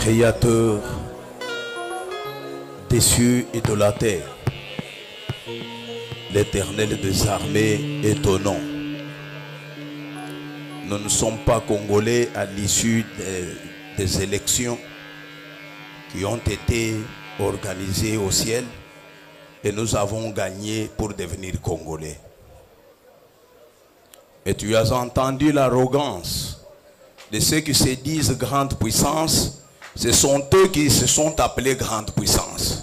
Créateur des cieux et de la terre, l'Éternel des armées est ton nom. Nous ne sommes pas Congolais à l'issue des élections qui ont été organisées au ciel et nous avons gagné pour devenir Congolais. Et tu as entendu l'arrogance de ceux qui se disent grande puissance. Ce sont eux qui se sont appelés grande puissance.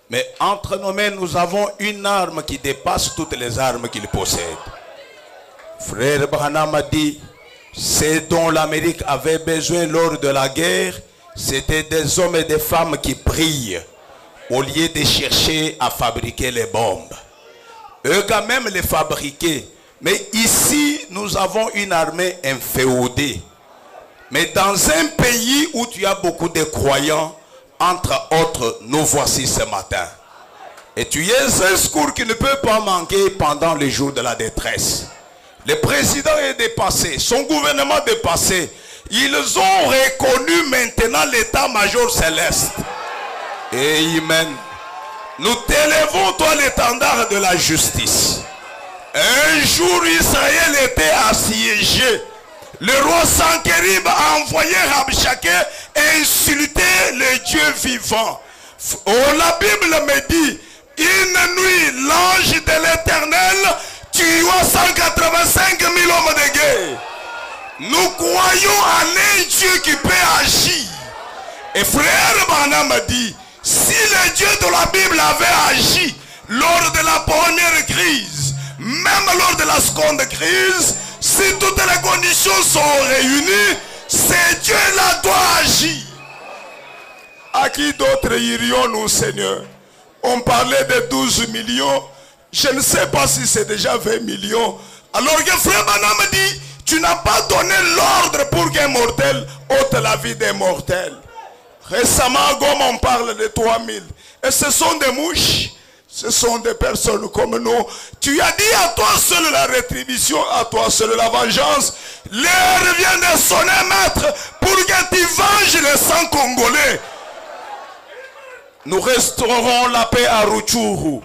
Mais entre nos mains, nous avons une arme qui dépasse toutes les armes qu'ils possèdent. Frère Branham a dit, ce dont l'Amérique avait besoin lors de la guerre, c'était des hommes et des femmes qui prient au lieu de chercher à fabriquer les bombes. Eux quand même les fabriquaient. Mais ici, nous avons une armée inféodée. Mais dans un pays où tu as beaucoup de croyants, entre autres, nous voici ce matin. Et tu es un secours qui ne peut pas manquer pendant les jours de la détresse. Le président est dépassé, son gouvernement est dépassé. Ils ont reconnu maintenant l'état-major céleste. Amen. Nous t'élèvons, toi, l'étendard de la justice. Un jour, Israël était assiégé. Le roi Sankérib a envoyé Rabshakeh insulter le Dieu vivant. Oh, la Bible me dit, une nuit, l'ange de l'Éternel tua 185 000 hommes de guerre. Nous croyons en un Dieu qui peut agir. Et frère Branham a dit, si le Dieu de la Bible avait agi lors de la première crise, même lors de la seconde crise, si toutes les conditions sont réunies, ce Dieu-là doit agir. À qui d'autre irions-nous, Seigneur? On parlait de 12 millions. Je ne sais pas si c'est déjà 20 millions. Alors que frère Branham dit, tu n'as pas donné l'ordre pour qu'un mortel ôte la vie des mortels. Récemment, à Goma, on parle de 3000. Et ce sont des mouches. Ce sont des personnes comme nous. Tu as dit à toi seul la rétribution, à toi seul la vengeance. L'heure vient de sonner, maître, pour que tu venges les sang congolais. Nous restaurerons la paix à Rutshuru,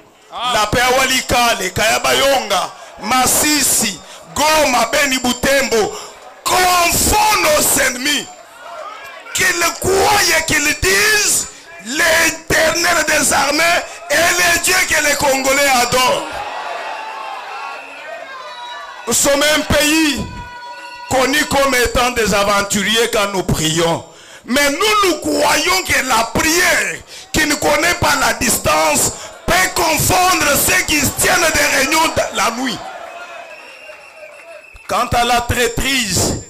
la paix à Walikale, Kayabayonga, Masisi, Goma, Beni Butembo. Confond nos ennemis. Qu'ils croient et qu'ils disent l'Éternel des armées est le Dieu que les Congolais adorent. Nous sommes un pays connu comme étant des aventuriers quand nous prions. Mais nous croyons que la prière qui ne connaît pas la distance peut confondre ceux qui tiennent des réunions la nuit. Quant à la traîtrise,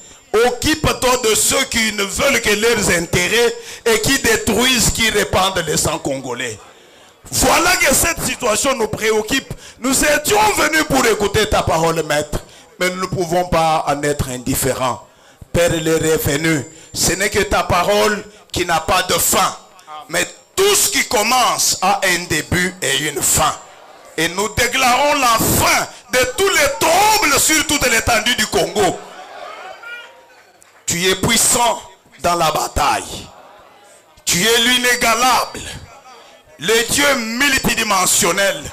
occupe-toi de ceux qui ne veulent que leurs intérêts et qui détruisent, qui répandent le sang congolais. Voilà que cette situation nous préoccupe. Nous étions venus pour écouter ta parole, maître. Mais nous ne pouvons pas en être indifférents. Père, les revenus, ce n'est que ta parole qui n'a pas de fin. Mais tout ce qui commence a un début et une fin. Et nous déclarons la fin de tous les troubles sur toute l'étendue du Congo. Tu es puissant dans la bataille. Tu es l'inégalable. Le Dieu multidimensionnel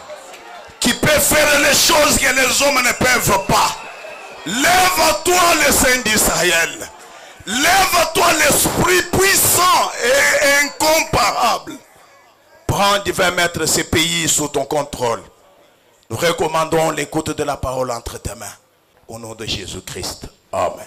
qui peut faire les choses que les hommes ne peuvent pas. Lève-toi le Saint d'Israël. Lève-toi l'Esprit puissant et incomparable. Prends, divin maître, ces pays sous ton contrôle. Nous recommandons l'écoute de la parole entre tes mains. Au nom de Jésus-Christ. Amen.